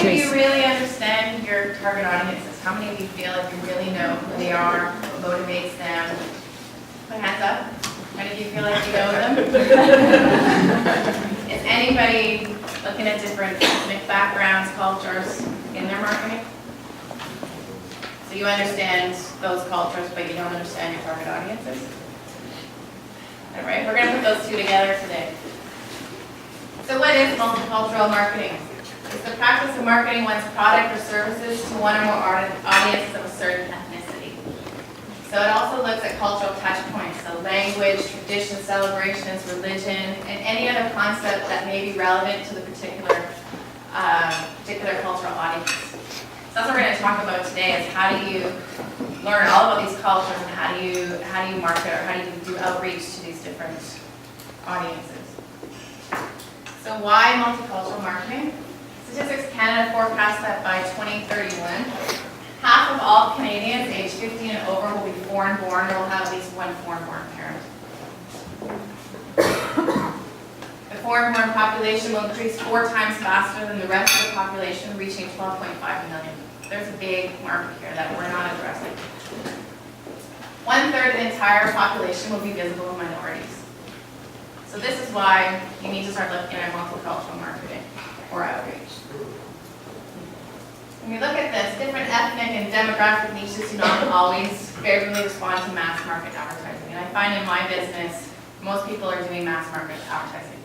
many of you really understand your target audiences? How many of you feel like you really know who they are, what motivates them? Put hands up. How many of you feel like you know them? Is anybody looking at different ethnic backgrounds, cultures in their marketing? So you understand those cultures, but you don't understand your target audiences? All right, we're going to put those two together today. So what is multicultural marketing? It's the practice of marketing one's product or services to one or more audiences of a certain ethnicity. So it also looks at cultural touch points, so language, traditions, celebrations, religion, and any other concept that may be relevant to the particular cultural audience. So that's what we're going to talk about today, is how do you learn all about these cultures and how do you market or how do you do outreach to these different audiences. So why multicultural marketing? Statistics Canada forecasts that by 2031, half of all Canadians aged 15 and over will be foreign-born or will have at least one foreign-born parent. The foreign-born population will increase 4 times faster than the rest of the population, reaching 12.5 million. There's a big market here that we're not addressing. 1/3 of the entire population will be visible in minorities. So this is why you need to start looking at multicultural marketing or outreach. When we look at this, different ethnic and demographic niches do not always favorably respond to mass market advertising. And I find in my business, most people are doing mass market advertising.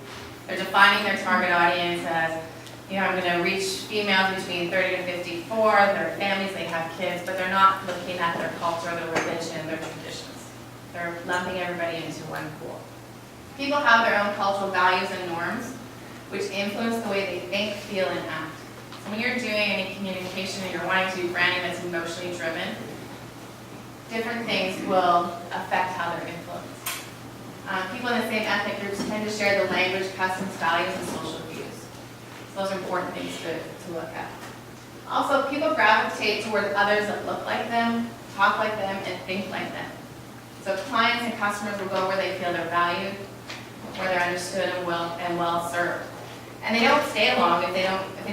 They're defining their target audience as, I'm going to reach females between 30 to 54, their families, they have kids, but they're not looking at their culture, their religion, their traditions. They're lumping everybody into one pool. People have their own cultural values and norms, which influence the way they think, feel, and act. So when you're doing any communication and you're wanting to do branding that's emotionally driven, different things will affect how they're influenced. People in the same ethnic groups tend to share the language, customs, values, and social views. So those are important things to look at. Also, people gravitate towards others that look like them, talk like them, and think like them. So clients and customers will go where they feel they're valued, where they're understood and well served. And they don't stay long if they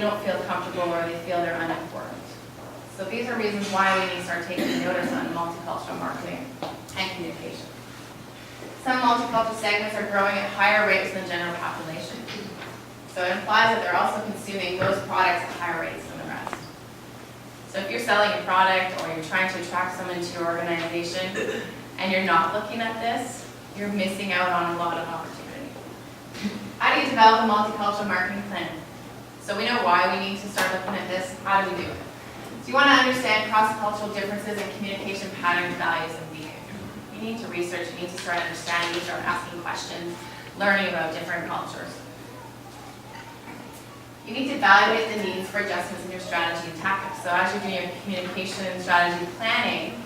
don't feel comfortable or they feel they're unimportant. So these are reasons why we need to start taking notice on multicultural marketing and communication. Some multicultural segments are growing at higher rates than the general population. So it implies that they're also consuming those products at higher rates than the rest. So if you're selling a product or you're trying to attract someone to your organization and you're not looking at this, you're missing out on a lot of opportunity. How do you develop a multicultural marketing plan? So we know why we need to start looking at this. How do we do it? So you want to understand cross-cultural differences in communication patterns, values, and behavior. You need to research, you need to start understanding, you start asking questions, learning about different cultures. You need to evaluate the needs for adjustments in your strategy and tactics. So as you're doing your communication and strategy planning,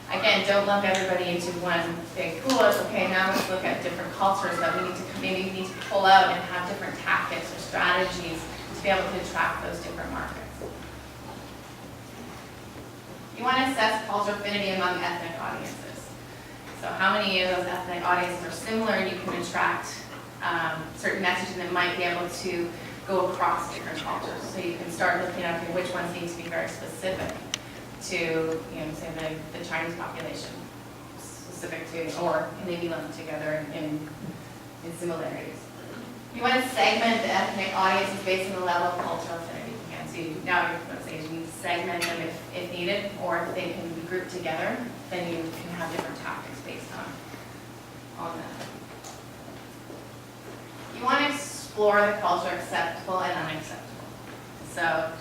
again, don't lump everybody into one big pool. It's okay, now let's look at different cultures that we need to pull out and have different tactics or strategies to be able to attract those different markets. You want to assess cultural affinity among ethnic audiences. So how many of those ethnic audiences are similar, and you can attract certain messaging that might be able to go across different cultures. So you can start looking at which ones need to be very specific to, say the Chinese population, specific to, or maybe lumped together in similarities. You want to segment the ethnic audiences based on the level of cultural affinity. And so now you're going to say you need to segment them if needed, or if they can be grouped together, then you can have different tactics based on that. You want to explore the culture acceptable and unacceptable. So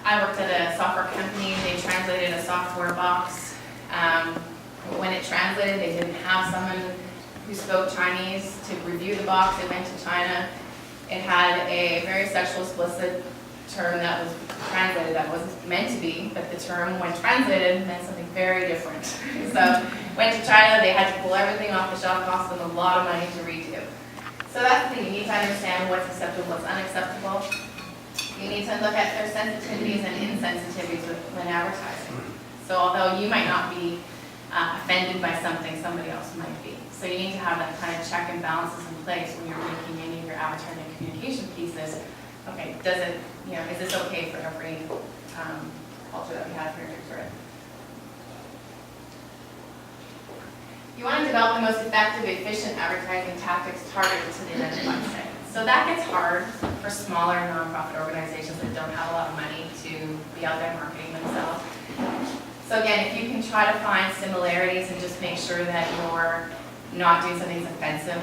I worked at a software company. They translated a software box. When it translated, they didn't have someone who spoke Chinese to review the box. It went to China. It had a very sexual explicit term that was translated that wasn't meant to be, but the term, when translated, meant something very different. So went to China. They had to pull everything off the shelf, cost them a lot of money to redo. So that's the thing. You need to understand what's acceptable, what's unacceptable. You need to look at their sensitivities and insensitivities when advertising. So although you might not be offended by something, somebody else might be. So you need to have that kind of check and balances in place when you're making any of your advertising and communication pieces okay, does it, is this okay for every culture that we have here in Victoria? You want to develop the most effective, efficient advertising tactics targeted to the identified segments. So that gets hard for smaller nonprofit organizations that don't have a lot of money to be out there marketing themselves. So again, if you can try to find similarities and just make sure that you're not doing something that's offensive,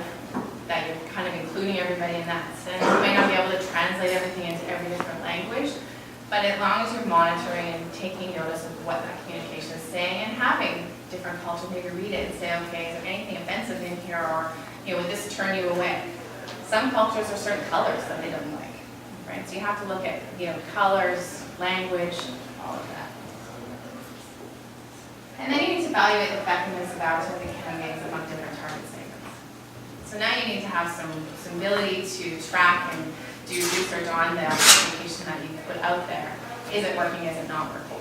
that you're kind of including everybody in that sense. You may not be able to translate everything into every different language, but as long as you're monitoring and taking notice of what that communication is saying and having different cultures maybe read it and say, okay, is there anything offensive in here, or would this turn you away? Some cultures are certain colors that they don't like, right? So you have to look at colors, language, all of that. And then you need to evaluate the effectiveness of advertising campaigns among different target segments. So now you need to have some ability to track and do research on the communication that you put out there. Is it working? Is it not working?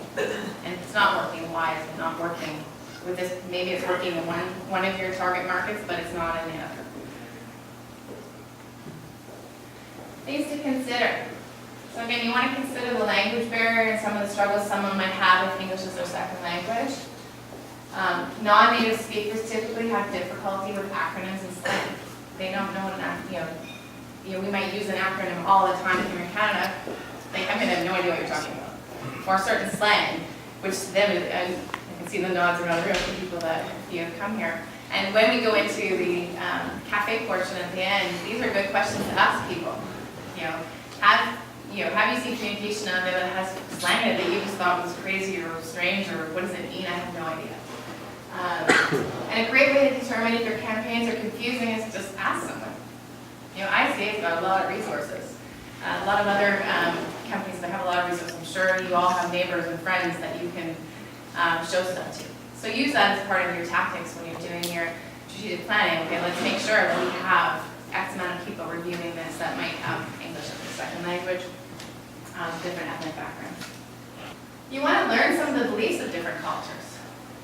And if it's not working, why is it not working? With this, maybe it's working in one of your target markets, but it's not in the other. Things to consider. So again, you want to consider the language barrier and some of the struggles someone might have if English is their second language. Non-native speakers typically have difficulty with acronyms and slang. They don't know what we might use an acronym all the time here in Canada. They have no idea what you're talking about. Or certain slang, which to them is, and I can see the nods around the room for people that have come here. And when we go into the cafe portion at the end, these are good questions to ask people. Have you seen communication out there that has slang in it that you just thought was crazy or strange, or what does it mean? I have no idea. And a great way to determine if your campaigns are confusing is just ask someone. ICA's got a lot of resources. A lot of other companies that have a lot of resources. I'm sure you all have neighbors and friends that you can show stuff to. So use that as part of your tactics when you're doing your strategic planning. Okay, let's make sure that we have X amount of people reviewing this that might have English as a second language, different ethnic backgrounds. You want to learn some of the beliefs of different cultures.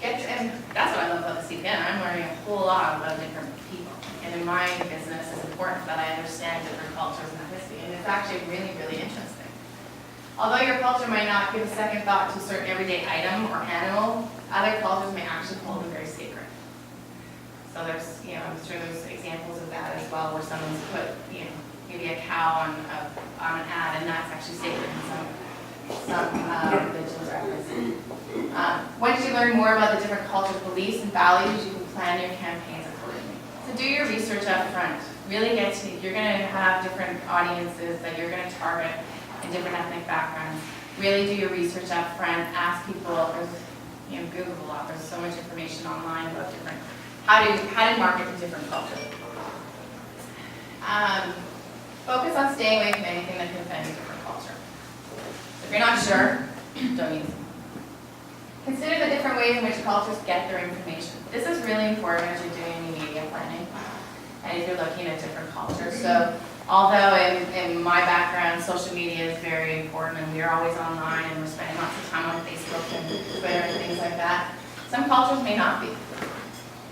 And that's what I love about the CPN. I'm learning a whole lot about different people. And in my business, it's important that I understand different cultures and ethnicity. And it's actually really, really interesting. Although your culture might not give a second thought to a certain everyday item or animal, other cultures may actually hold them very sacred. So there's, I'm sure there's examples of that as well, where someone's put, maybe a cow on an ad, and that's actually sacred in some religions or ethnicity. Once you learn more about the different cultures, beliefs, and values, you can plan your campaigns accordingly. So do your research up front. Really get to, you're going to have different audiences that you're going to target in different ethnic backgrounds. Really do your research up front. Ask people. There's, Google a lot. There's so much information online about different, how to market to different cultures. Focus on staying away from anything that can offend a different culture. If you're not sure, don't use it. Consider the different ways in which cultures get their information. This is really important as you're doing your media planning and if you're looking at different cultures. So although in my background, social media is very important and we're always online and we're spending lots of time on Facebook and Twitter and things like that, some cultures may not be.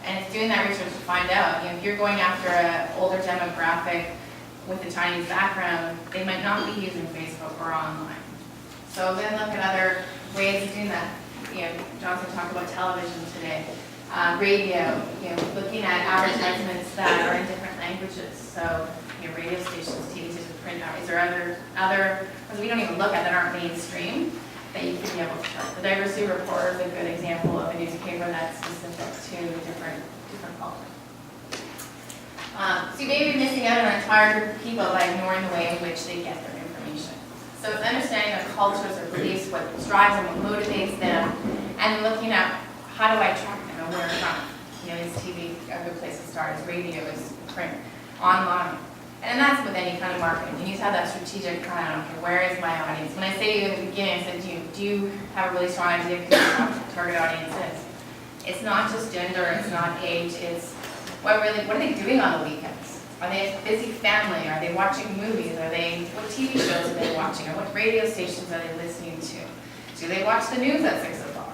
And it's doing that research to find out. If you're going after an older demographic with a Chinese background, they might not be using Facebook or online. So then look at other ways of doing that. Johnson talked about television today, radio, looking at advertisements that are in different languages. So, radio stations, TV stations, print out. Is there other, because we don't even look at that aren't mainstream, that you can be able to start. The Diversity Report is a good example of a newspaper that's specific to different cultures. So you may be missing out on an entire group of people by ignoring the way in which they get their information. So it's understanding their cultures or beliefs, what drives them, what motivates them, and looking at how do I track them and where from. Is TV a good place to start? Is radio, is print, online? And that's with any kind of marketing. You need to have that strategic plan. Okay, where is my audience? When I say to you in the beginning, I said, do you have a really strong idea of who your target audience is? It's not just gender, it's not age, it's what are they doing on the weekends? Are they a busy family? Are they watching movies? What TV shows are they watching? Or what radio stations are they listening to? Do they watch the news at 6 o'clock?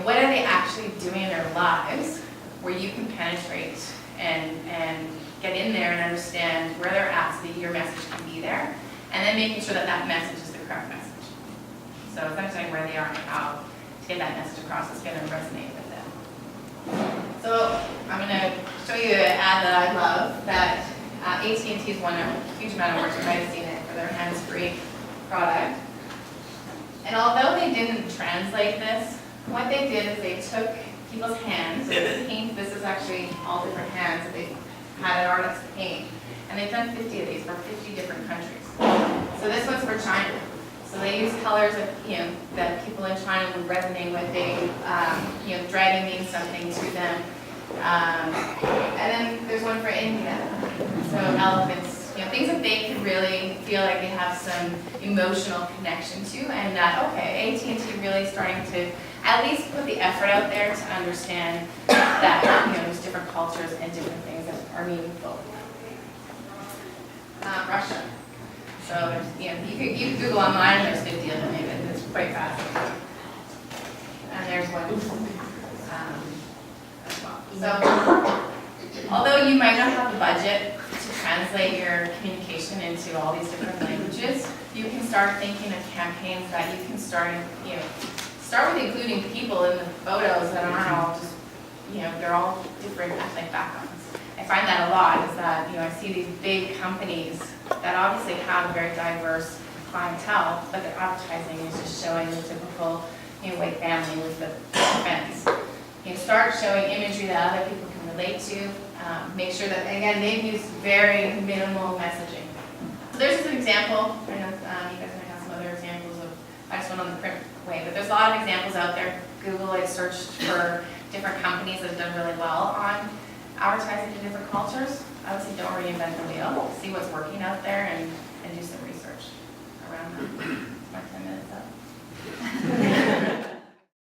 What are they actually doing in their lives where you can penetrate and get in there and understand where they're at so that your message can be there and then making sure that that message is the correct message. So it's understanding where they are and how to get that message across that's going to resonate with them. So I'm going to show you an ad that I love that AT&T's won a huge amount of work. You might have seen it for their hands-free product. And although they didn't translate this, what they did is they took people's hands. So this is actually all different hands that they had an artist paint. And they've done 50 of these for 50 different countries. So this one's for China. So they use colors that, that people in China would resonate with. They, dragon means something to them. And then there's one for India. So elephants, things that they can really feel like they have some emotional connection to, and that, okay, AT&T really starting to at least put the effort out there to understand that, there's different cultures and different things that are meaningful. Russia. So, you can Google online, and there's 50 of them, and it's quite fast. And there's one as well. So, although you might not have the budget to translate your communication into all these different languages, you can start thinking of campaigns that you can start with including people in the photos that aren't all just, they're all different ethnic backgrounds. I find that a lot, is that, I see these big companies that obviously have a very diverse clientele, but their advertising is just showing the typical, white family with the fence. Start showing imagery that other people can relate to. Make sure that, again, they've used very minimal messaging. So there's just an example. I know you guys might have some other examples of, I just went on the print way, but there's a lot of examples out there. Google, I searched for different companies that have done really well on advertising to different cultures. Obviously, don't reinvent the wheel. See what's working out there and do some research.